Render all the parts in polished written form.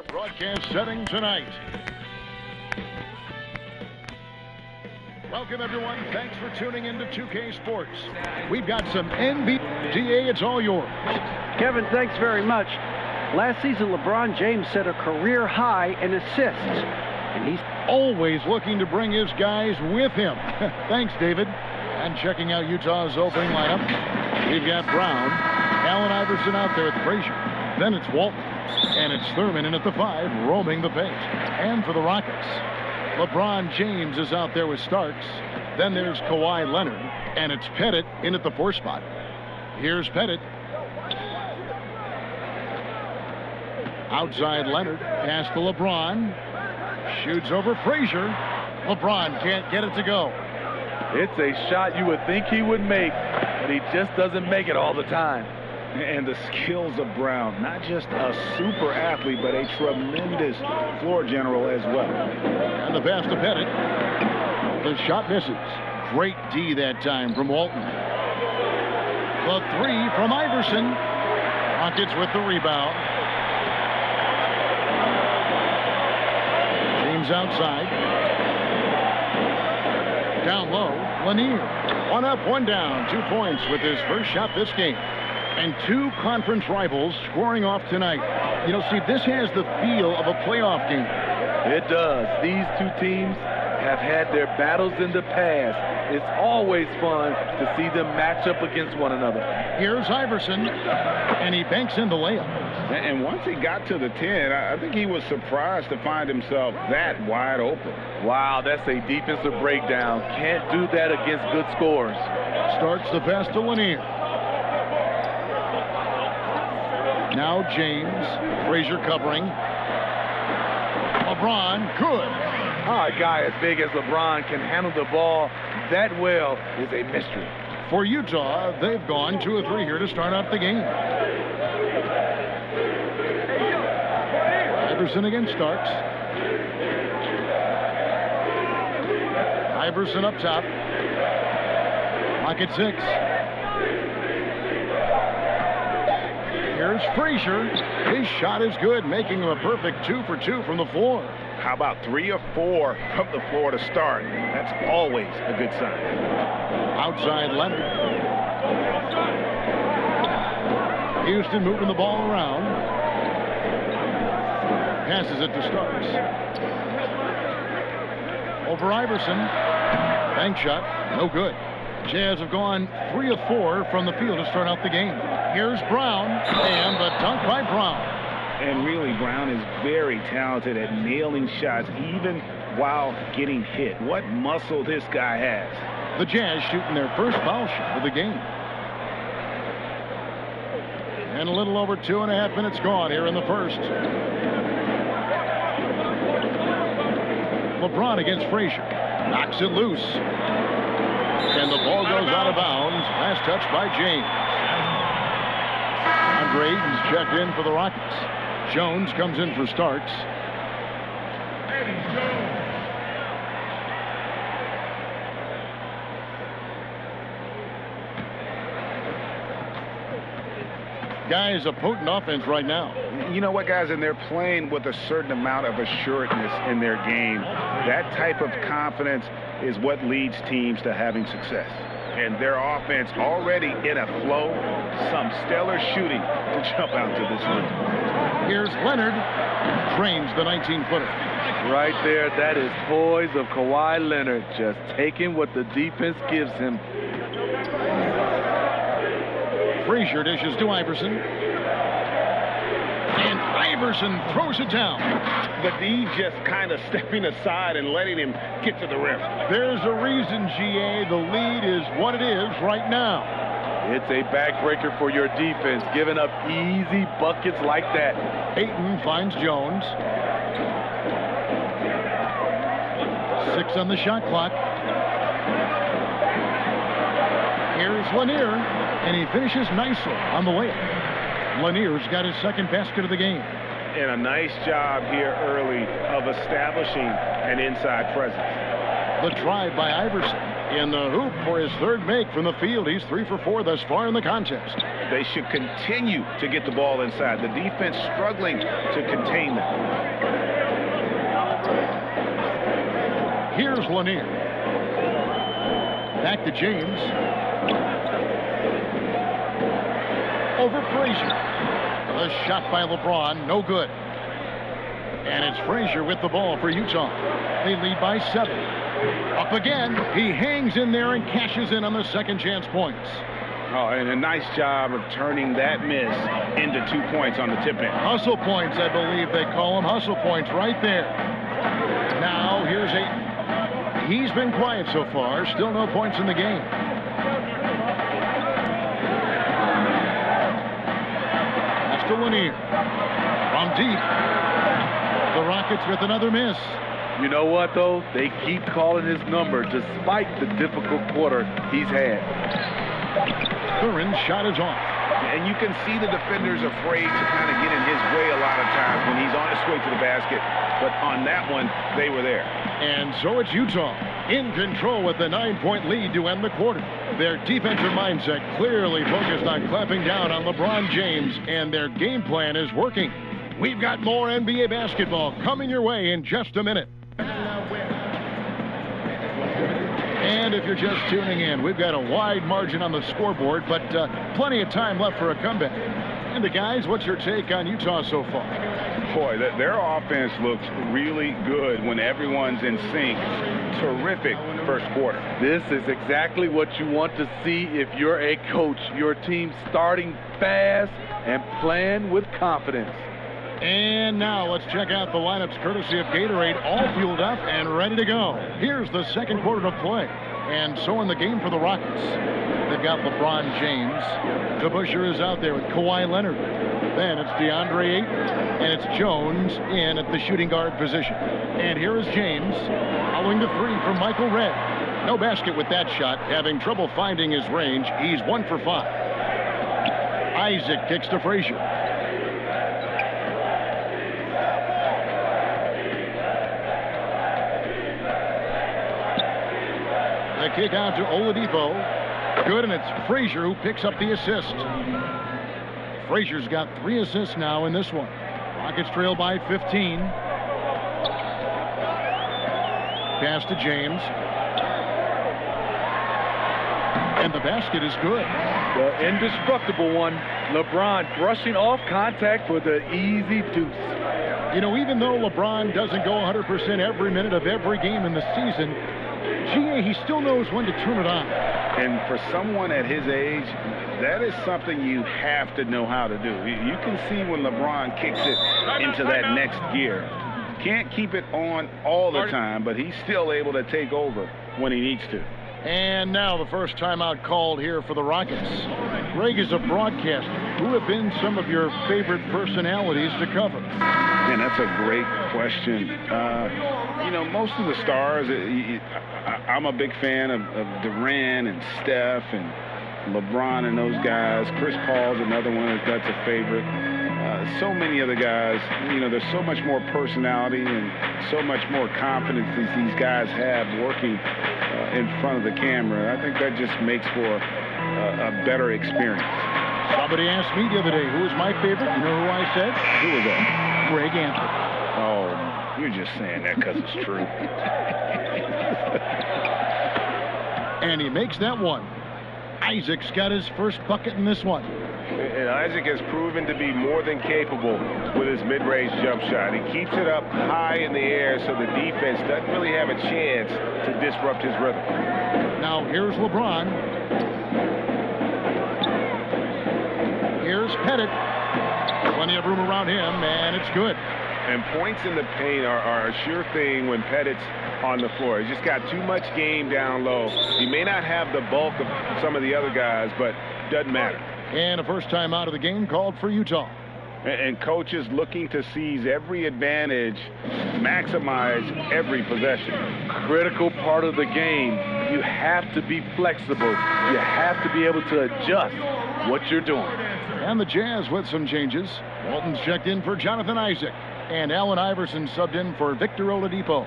Broadcast setting tonight. Welcome, everyone. Thanks for tuning in to 2K Sports. We've got some NBA. DA, it's all yours. Kevin, thanks very much. Last season, LeBron James set a career high in assists, and he's always looking to bring his guys with him. Thanks, David. And checking out Utah's opening lineup, we've got Brown, Allen Iverson out there with Frazier. Then it's Walton, and it's Thurman in at the 5, roaming the paint. And for the Rockets, LeBron James is out there with Starks. Then there's Kawhi Leonard, and it's Pettit in at the 4 spot. Here's Pettit. Outside Leonard, pass to LeBron. Shoots over Frazier. LeBron can't get it to go. It's a shot you would think he would make, but he just doesn't make it all the time. And the skills of Brown, not just a super athlete, but a tremendous floor general as well. And the pass to Pettit. The shot misses. Great D that time from Walton. The 3 from Iverson. Rockets with the rebound. James outside. Down low, Lanier. 1 up, 1 down. 2 points with his first shot this game. And 2 conference rivals scoring off tonight. You know, Steve, this has the feel of a playoff game. It does. These 2 teams have had their battles in the past. It's always fun to see them match up against one another. Here's Iverson, and he banks in the layup. And once he got to the 10, I think he was surprised to find himself that wide open. Wow, that's a defensive breakdown. Can't do that against good scores. Starts the pass to Lanier. Now James. Frazier covering. LeBron, good. A guy as big as LeBron can handle the ball that well is a mystery. For Utah, they've gone 2 of 3 here to start out the game. Iverson against Starks. Iverson up top. Pocket 6. Here's Frazier. His shot is good, making him a perfect 2 for 2 from the floor. How about 3 or 4 from the floor to start? That's always a good sign. Outside Leonard. Houston moving the ball around. Passes it to Starks. Over Iverson. Bank shot. No good. Jazz have gone 3 of 4 from the field to start out the game. Here's Brown. And the dunk by Brown. And really, Brown is very talented at nailing shots even while getting hit. What muscle this guy has. The Jazz shooting their first foul shot of the game. And a little over 2.5 minutes gone here in the first. LeBron against Frazier. Knocks it loose. And the ball goes out of bounds. Last touch by James. Andre Ayton's checked in for the Rockets. Jones comes in for Starks. Guys, a potent offense right now. You know what, guys, and they're playing with a certain amount of assuredness in their game. That type of confidence is what leads teams to having success. And their offense already in a flow. Some stellar shooting to jump out to this lead. Here's Leonard. Drains the 19-footer. Right there, that is poise of Kawhi Leonard. Just taking what the defense gives him. Frazier dishes to Iverson. And Iverson throws it down. The D just kind of stepping aside and letting him get to the rim. There's a reason, GA, the lead is what it is right now. It's a backbreaker for your defense, giving up easy buckets like that. Ayton finds Jones. 6 on the shot clock. Here's Lanier, and he finishes nicely on the layup. Lanier's got his second basket of the game. And a nice job here early of establishing an inside presence. The drive by Iverson. in the hoop for his third make from the field. He's 3 for 4 thus far in the contest. They should continue to get the ball inside. The defense struggling to contain them. Here's Lanier. Back to James. Over Frazier. The shot by LeBron, no good. And it's Frazier with the ball for Utah. They lead by 7. Up again. He hangs in there and cashes in on the second chance points. Oh, and a nice job of turning that miss into 2 points on the tip in. Hustle points, I believe they call them. Hustle points right there. Now, here's he's been quiet so far. Still no points in the game. That's to Lanier. From deep. The Rockets with another miss. You know what, though? They keep calling his number despite the difficult quarter he's had. Curran's shot is off. And you can see the defenders afraid to kind of get in his way a lot of times when he's on his way to the basket. But on that one, they were there. And so it's Utah in control with a 9-point lead to end the quarter. Their defensive mindset clearly focused on clamping down on LeBron James, and their game plan is working. We've got more NBA basketball coming your way in just a minute. And if you're just tuning in, we've got a wide margin on the scoreboard, but plenty of time left for a comeback. And guys, what's your take on Utah so far? Boy, their offense looks really good when everyone's in sync. Terrific first quarter. This is exactly what you want to see if you're a coach. Your team starting fast and playing with confidence. And now let's check out the lineups courtesy of Gatorade, all fueled up and ready to go. Here's the second quarter of play. And so in the game for the Rockets, they've got LeBron James. DeBusschere is out there with Kawhi Leonard. Then it's DeAndre Ayton, and it's Jones in at the shooting guard position. And here is James, following the three from Michael Redd. No basket with that shot, having trouble finding his range. He's 1 for 5. Isaac kicks to Frazier. The kick out to Oladipo. Good, and it's Frazier who picks up the assist. Frazier's got 3 assists now in this one. Rockets trail by 15. Pass to James. And the basket is good. The indestructible one. LeBron brushing off contact for the easy deuce. You know, even though LeBron doesn't go 100% every minute of every game in the season, GA, he still knows when to turn it on. And for someone at his age, that is something you have to know how to do. You can see when LeBron kicks it into that next gear. Can't keep it on all the time, but he's still able to take over when he needs to. And now the first timeout called here for the Rockets. Greg, is a broadcaster, who have been some of your favorite personalities to cover? Man, that's a great question. You know, most of the stars, I'm a big fan of Durant and Steph and LeBron and those guys. Chris Paul's another one that's a favorite. So many other guys, you know, there's so much more personality and so much more confidence these guys have working in front of the camera. I think that just makes for a better experience. Somebody asked me the other day, who was my favorite? You know who I said? Who was that? Greg Anthony. Oh, you're just saying that because it's true. And he makes that one. Isaac's got his first bucket in this one. And Isaac has proven to be more than capable with his mid-range jump shot. He keeps it up high in the air so the defense doesn't really have a chance to disrupt his rhythm. Now here's LeBron. Here's Pettit. Plenty of room around him, and it's good. And points in the paint are a sure thing when Pettit's on the floor. He's just got too much game down low. He may not have the bulk of some of the other guys, but doesn't matter. And a first time out of the game called for Utah. And coaches looking to seize every advantage, maximize every possession. Critical part of the game. You have to be flexible. You have to be able to adjust what you're doing. And the Jazz with some changes. Walton's checked in for Jonathan Isaac. And Allen Iverson subbed in for Victor Oladipo.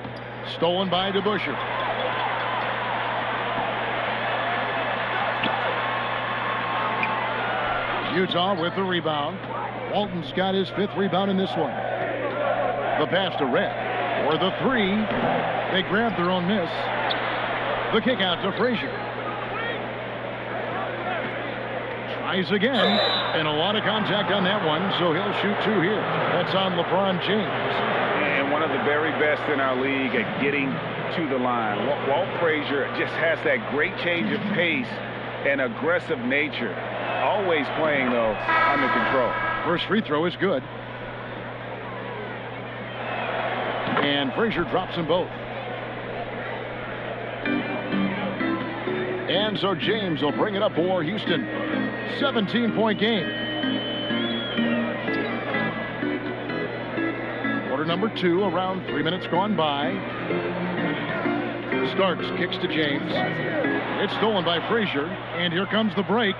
Stolen by DeBusschere. Utah with the rebound. Walton's got his 5th rebound in this one. The pass to Red for the 3. They grab their own miss. The kick out to Frazier. Tries again, and a lot of contact on that one, so he'll shoot 2 here. That's on LeBron James. And one of the very best in our league at getting to the line. Walt Frazier just has that great change of pace and aggressive nature. Always playing, though, under control. First free throw is good. And Frazier drops them both. And so James will bring it up for Houston. 17-point game. Quarter number 2, around 3 minutes gone by. Starks kicks to James. It's stolen by Frazier. And here comes the break.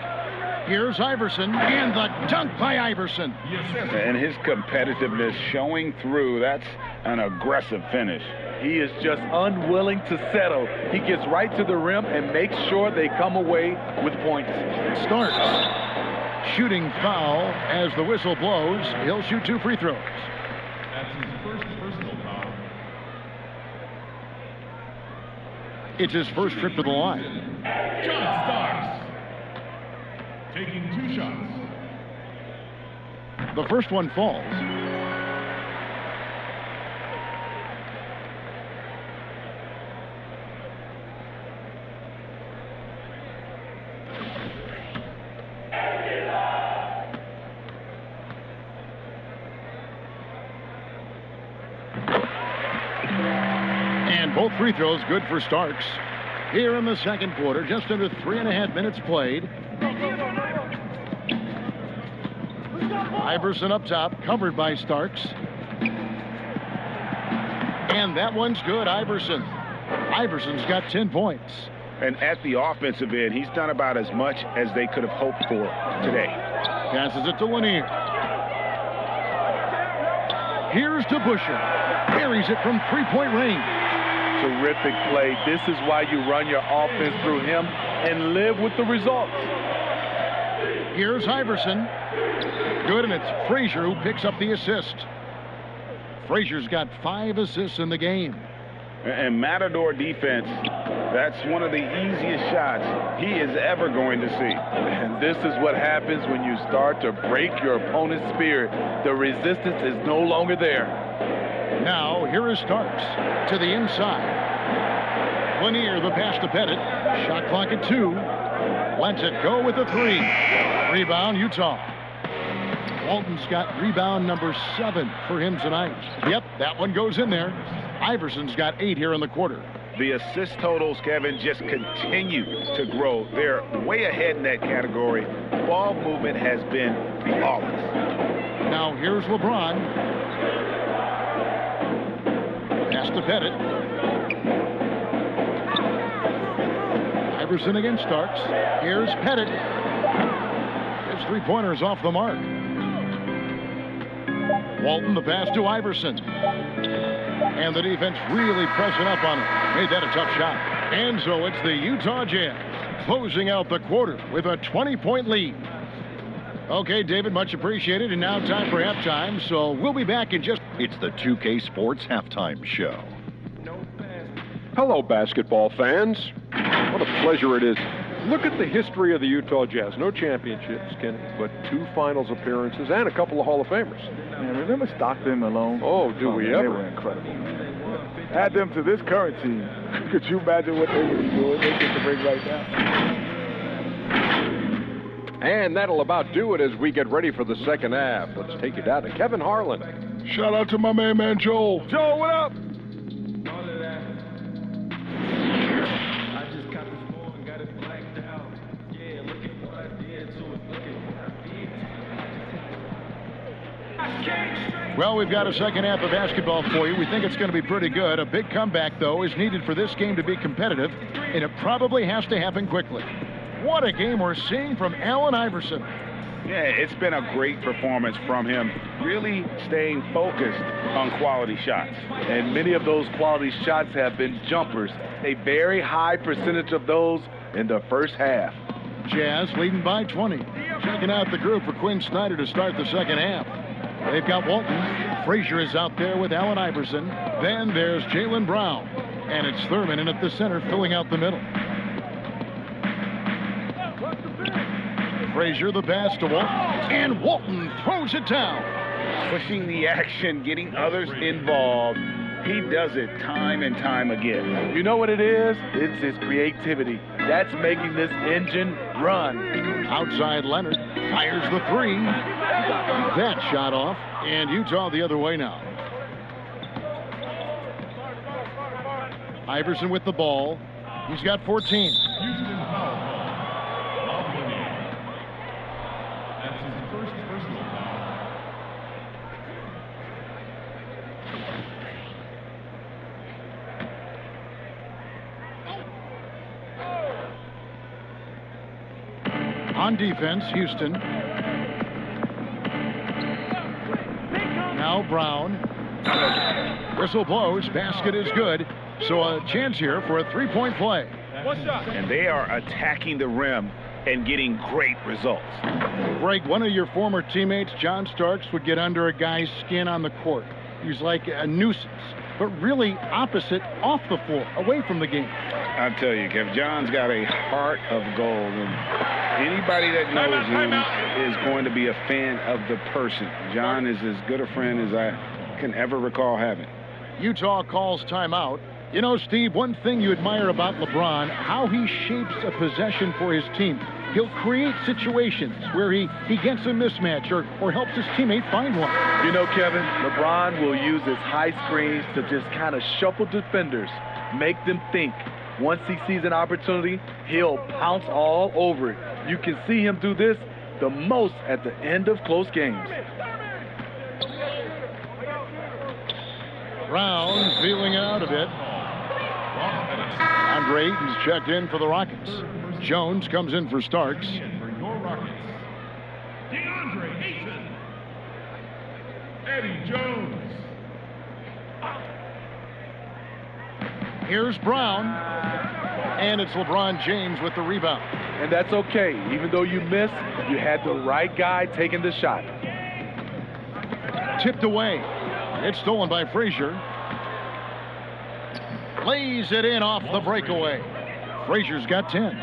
Here's Iverson, and the dunk by Iverson. And his competitiveness showing through. That's an aggressive finish. He is just unwilling to settle. He gets right to the rim and makes sure they come away with points. Starks shooting foul as the whistle blows. He'll shoot 2 free throws. That's his first personal foul. It's his first trip to the line. John Starks taking 2 shots. The first one falls. And both free throws good for Starks. Here in the second quarter, just under 3.5 minutes played. Iverson up top, covered by Starks. And that one's good, Iverson. Iverson's got 10 points. And at the offensive end, he's done about as much as they could have hoped for today. Passes it to Lanier. Here's to Busher. Buries it from 3-point range. Terrific play. This is why you run your offense through him and live with the results. Here's Iverson. Good, and it's Frazier who picks up the assist. Frazier's got 5 assists in the game. And Matador defense, that's one of the easiest shots he is ever going to see. And this is what happens when you start to break your opponent's spirit. The resistance is no longer there. Now, here is Starks to the inside. Lanier, the pass to Pettit. Shot clock at 2. Lets it go with the 3. Rebound, Utah. Walton's got rebound number 7 for him tonight. Yep, that one goes in there. Iverson's got 8 here in the quarter. The assist totals, Kevin, just continue to grow. They're way ahead in that category. Ball movement has been flawless. Now here's LeBron. Pass to Pettit. Iverson against Starks. Here's Pettit. His 3-pointer's off the mark. Walton, the pass to Iverson. And the defense really pressing up on him. Made that a tough shot. And so it's the Utah Jazz closing out the quarter with a 20-point lead. Okay, David, much appreciated. And now time for halftime. So we'll be back in just... It's the 2K Sports Halftime Show. Hello, basketball fans. What a pleasure it is. Look at the history of the Utah Jazz. No championships, Kenny, but 2 finals appearances and a couple of Hall of Famers. Man, remember Stockton and Malone? Oh, do we ever? They were incredible. Add them to this current team. Could you imagine what they would be doing? They get the ring right now. And that'll about do it as we get ready for the second half. Let's take you down to Kevin Harlan. Shout out to my man Joel. Joel, what up? Well, we've got a second half of basketball for you. We think it's going to be pretty good. A big comeback, though, is needed for this game to be competitive, and it probably has to happen quickly. What a game we're seeing from Allen Iverson. Yeah, it's been a great performance from him, really staying focused on quality shots. And many of those quality shots have been jumpers. A very high percentage of those in the first half. Jazz leading by 20. Checking out the group for Quinn Snyder to start the second half. They've got Walton. Frazier is out there with Allen Iverson. Then there's Jaylen Brown. And it's Thurman in at the center, filling out the middle. Frazier the pass to Walton. And Walton throws it down. Pushing the action, getting others involved. He does it time and time again. You know what it is? It's his creativity. That's making this engine run. Outside Leonard fires the three. That shot off, and Utah the other way now. Iverson with the ball. He's got 14. Houston foul call. That's his first personal foul. On defense, Houston. Now Brown. Whistle blows. Basket is good. So a chance here for a three-point play. And they are attacking the rim and getting great results. Greg, one of your former teammates, John Starks, would get under a guy's skin on the court. He's like a nuisance, but really opposite off the floor, away from the game. I'll tell you, Kev, John's got a heart of gold. And anybody that knows him is going to be a fan of the person. John is as good a friend as I can ever recall having. Utah calls timeout. You know, Steve, one thing you admire about LeBron, how he shapes a possession for his team. He'll create situations where he gets a mismatch or helps his teammate find one. You know, Kevin, LeBron will use his high screens to just kind of shuffle defenders, make them think. Once he sees an opportunity, he'll pounce all over it. You can see him do this the most at the end of close games. Brown feeling out a bit. Andre Ayton's checked in for the Rockets. Jones comes in for Starks. For your Rockets, DeAndre Ayton. Eddie Jones. Here's Brown. And it's LeBron James with the rebound. And that's okay. Even though you missed, you had the right guy taking the shot. Tipped away. It's stolen by Frazier. Lays it in off the breakaway. Frazier's got 10.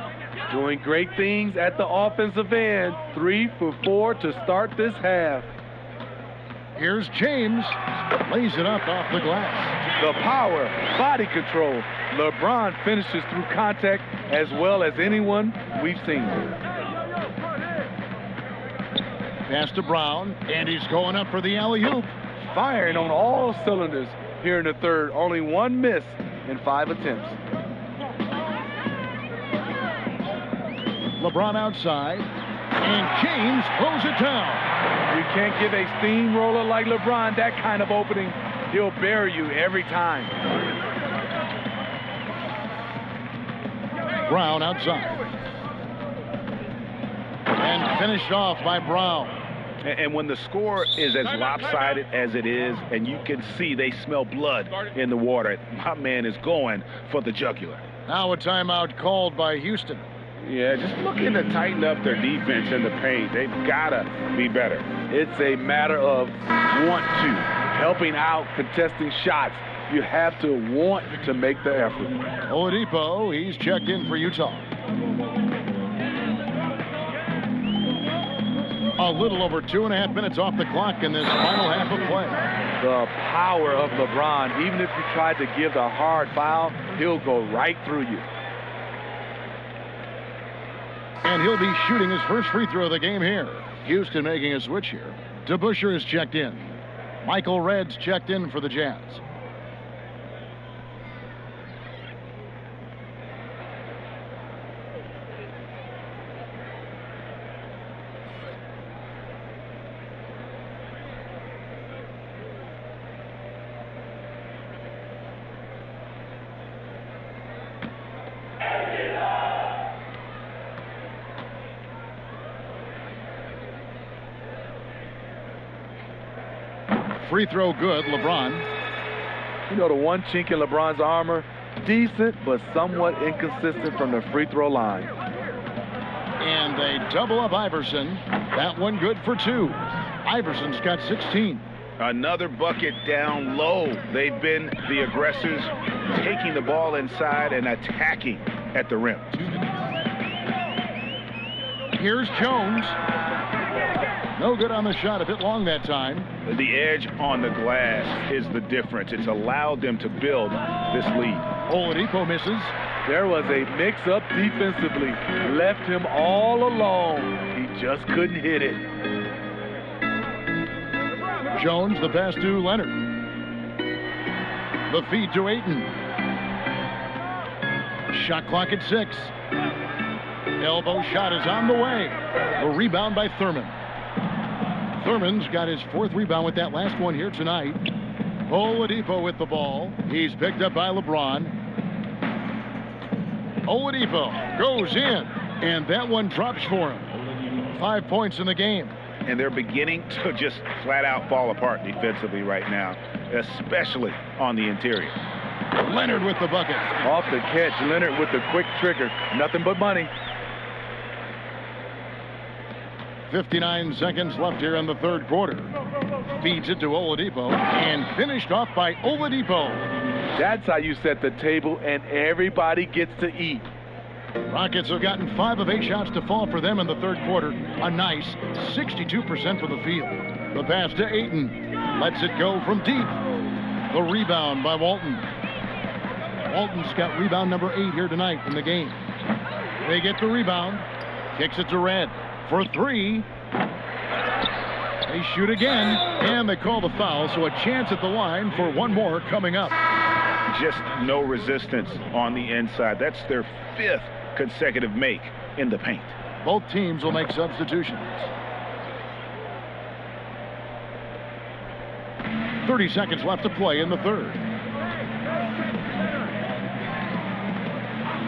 Doing great things at the offensive end. 3 for 4 to start this half. Here's James. Lays it up off the glass. The power, body control. LeBron finishes through contact as well as anyone we've seen. Pass to Brown, and he's going up for the alley-oop. Firing on all cylinders here in the third. Only one miss in 5 attempts. LeBron outside, and James throws it down. You can't give a steamroller like LeBron that kind of opening. He'll bury you every time. Brown outside. And finished off by Brown. And when the score is as lopsided as it is, and you can see they smell blood in the water, my man is going for the jugular. Now a timeout called by Houston. Yeah, just looking to tighten up their defense in the paint. They've got to be better. It's a matter of want to. Helping out, contesting shots. You have to want to make the effort. Oladipo, he's checked in for Utah. A little over 2.5 minutes off the clock in this final half of play. The power of LeBron. Even if you tried to give the hard foul, he'll go right through you. And he'll be shooting his first free throw of the game here. Houston making a switch here. DeBusschere is checked in. Michael Redd's checked in for the Jazz. Free throw good, LeBron. You know, the one chink in LeBron's armor, decent but somewhat inconsistent from the free throw line. And And they double up Iverson. That one good for 2. Iverson's got 16. Another bucket down low. They've been the aggressors, taking the ball inside and attacking at the rim. Here's Jones. No good on the shot, a bit long that time. The edge on the glass is the difference. It's allowed them to build this lead. Oladipo misses. There was a mix-up defensively. Left him all alone. He just couldn't hit it. Jones, the pass to Leonard. The feed to Ayton. Shot clock at 6. Elbow shot is on the way. A rebound by Thurman. Thurman's got his 4th rebound with that last one here tonight. Oladipo with the ball. He's picked up by LeBron. Oladipo goes in, and that one drops for him. 5 points in the game. And they're beginning to just flat out fall apart defensively right now, especially on the interior. Leonard with the bucket. Off the catch, Leonard with the quick trigger. Nothing but money. 59 seconds left here in the 3rd quarter. Feeds it to Oladipo and finished off by Oladipo. That's how you set the table and everybody gets to eat. Rockets have gotten 5 of 8 shots to fall for them in the 3rd quarter. A nice 62% for the field. The pass to Ayton. Lets it go from deep. The rebound by Walton. Walton's got rebound number 8 here tonight in the game. They get the rebound. Kicks it to Red for 3. They shoot again, and they call the foul, so a chance at the line for one more coming up. Just no resistance on the inside. That's their 5th consecutive make in the paint. Both teams will make substitutions. 30 seconds left to play in the 3rd.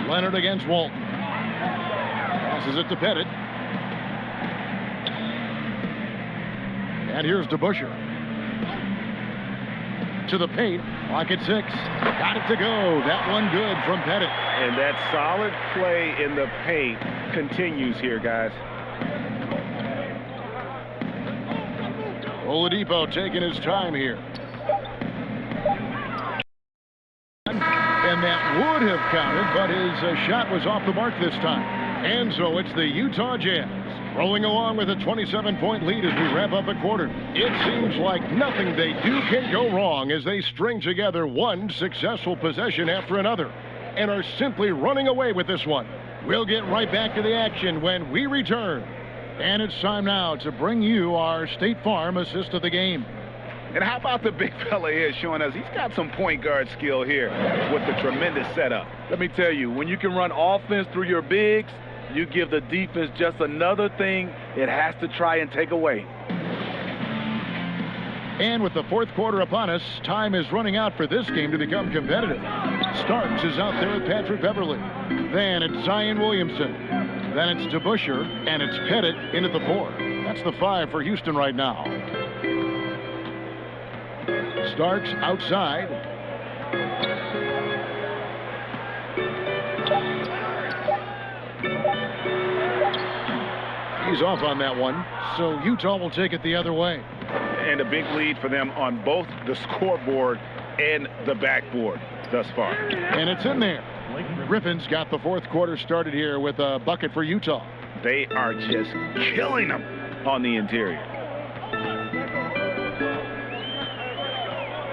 Leonard against Walton. Passes it to Pettit. And here's DeBusschere. To the paint. Clock at 6. Got it to go. That one good from Pettit. And that solid play in the paint continues here, guys. Oladipo taking his time here. And that would have counted, but his shot was off the mark this time. And so it's the Utah Jazz rolling along with a 27-point lead as we wrap up a quarter. It seems like nothing they do can go wrong as they string together one successful possession after another and are simply running away with this one. We'll get right back to the action when we return. And it's time now to bring you our State Farm assist of the game. And how about the big fella here showing us he's got some point guard skill here with the tremendous setup. Let me tell you, when you can run offense through your bigs, you give the defense just another thing it has to try and take away. And with the 4th quarter upon us, time is running out for this game to become competitive. Starks is out there with Patrick Beverly. Then it's Zion Williamson. Then it's DeBusschere, and it's Pettit in at the 4. That's the 5 for Houston right now. Starks outside. He's off on that one, so Utah will take it the other way. And a big lead for them on both the scoreboard and the backboard thus far. And it's in there. Griffin's got the 4th quarter started here with a bucket for Utah. They are just killing them on the interior.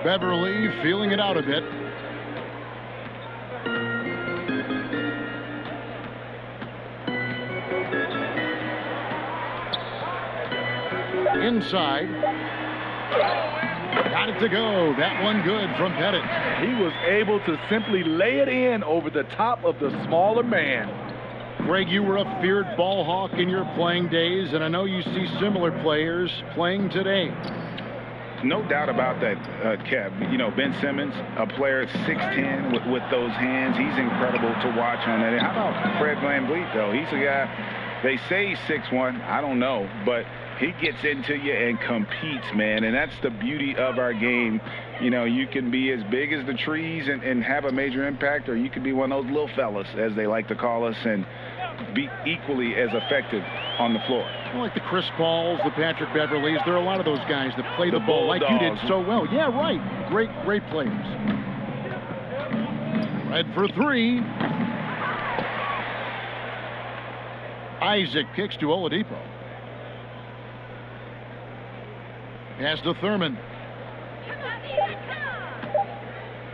Beverly feeling it out a bit. Inside. Got it to go. That one good from Pettit. He was able to simply lay it in over the top of the smaller man. Greg, you were a feared ball hawk in your playing days, and I know you see similar players playing today. No doubt about that, Kev. You know, Ben Simmons, a player 6'10" with those hands. He's incredible to watch on that. How about Fred VanVleet, though? He's a guy, they say he's 6'1". I don't know, but he gets into you and competes, man, and that's the beauty of our game. You know, you can be as big as the trees and have a major impact, or you can be one of those little fellas, as they like to call us, and be equally as effective on the floor. Well, like the Chris Pauls, the Patrick Beverleys, there are a lot of those guys that play the ball like you did so well. Yeah, right. Great players. Red for three. Isaac kicks to Oladipo. Pass to Thurman.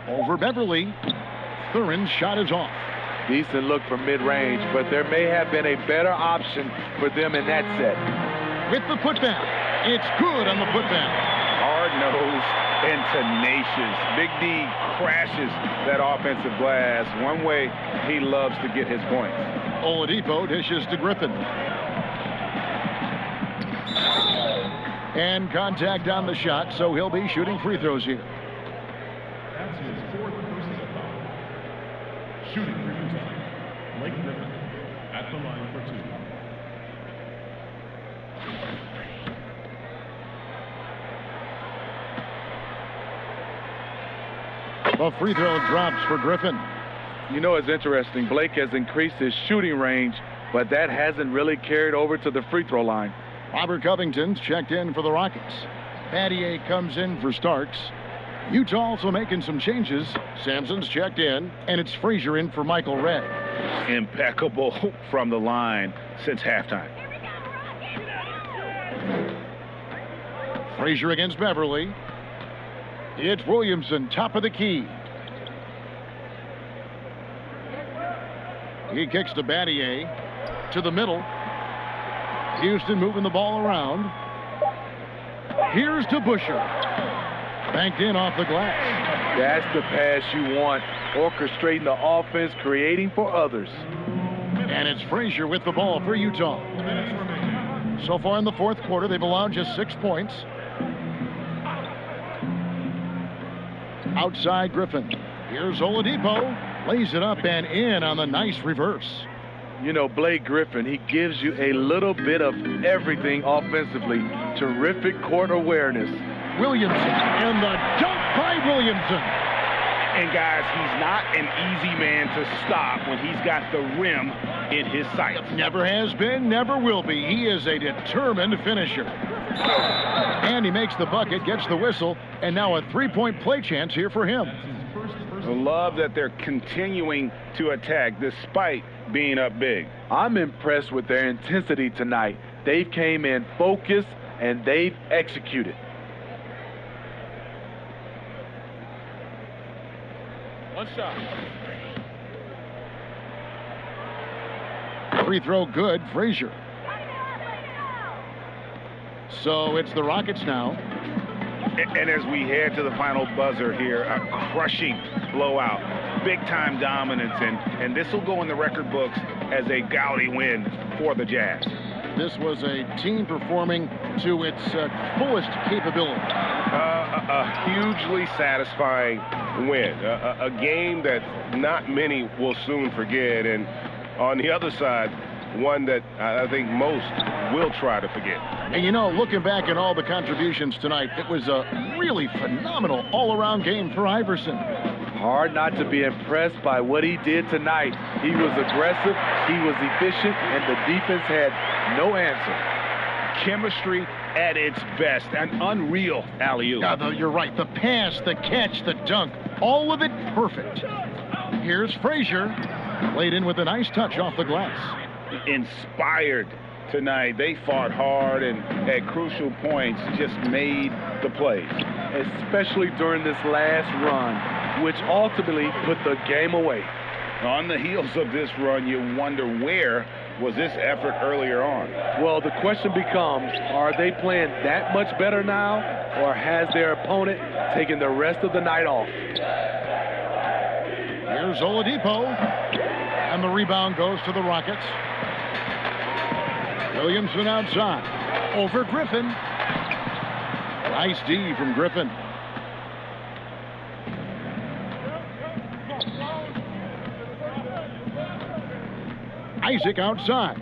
Over Beverly. Thurin's shot is off. Decent look from mid-range, but there may have been a better option for them in that set. With the putback. It's good on the putback. Hard-nosed and tenacious. Big D crashes that offensive glass. One way he loves to get his points. Oladipo dishes to Griffin. And contact on the shot, so he'll be shooting free throws here. That's his 4th personal foul. Shooting for Utah, Blake Griffin at the line for 2. The free throw drops for Griffin. You know, it's interesting. Blake has increased his shooting range, but that hasn't really carried over to the free throw line. Robert Covington's checked in for the Rockets. Battier comes in for Starks. Utah also making some changes. Sampson's checked in, and it's Frazier in for Michael Redd. Impeccable from the line since halftime. Frazier against Beverly. It's Williamson, top of the key. He kicks to Battier. To the middle. Houston moving the ball around. Here's to Busher. Banked in off the glass. That's the pass you want. Orchestrating the offense, creating for others. And it's Frazier with the ball for Utah. So far in the fourth quarter, they've allowed just 6 points. Outside Griffin. Here's Oladipo. Lays it up and in on the nice reverse. You know, Blake Griffin, he gives you a little bit of everything offensively. Terrific court awareness. Williamson, and the dunk by Williamson. And guys, he's not an easy man to stop when he's got the rim in his sights. Never has been, never will be. He is a determined finisher. And he makes the bucket, gets the whistle, and now a three-point play chance here for him. I love that they're continuing to attack despite being up big. I'm impressed with their intensity tonight. They've came in focused and they've executed. One shot. Free throw good, Frazier. So it's the Rockets now. And as we head to the final buzzer here, a crushing blowout, big-time dominance, and this will go in the record books as a gaudy win for the Jazz. This was a team performing to its fullest capability. A hugely satisfying win, a game that not many will soon forget, and on the other side, one that I think most will try to forget. And you know, looking back at all the contributions tonight, it was a really phenomenal all-around game for Iverson. Hard not to be impressed by what he did tonight. He was aggressive, he was efficient, and the defense had no answer. Chemistry at its best, an unreal alley-oop. Yeah, you're right. The pass, the catch, the dunk, all of it perfect. Here's Frazier, laid in with a nice touch off the glass. Inspired tonight. They fought hard and at crucial points just made the plays. Especially during this last run, which ultimately put the game away. On the heels of this run, you wonder where was this effort earlier on? Well, the question becomes, are they playing that much better now, or has their opponent taken the rest of the night off? Here's Oladipo, and the rebound goes to the Rockets. Williamson outside, over Griffin. Nice D from Griffin. Isaac outside.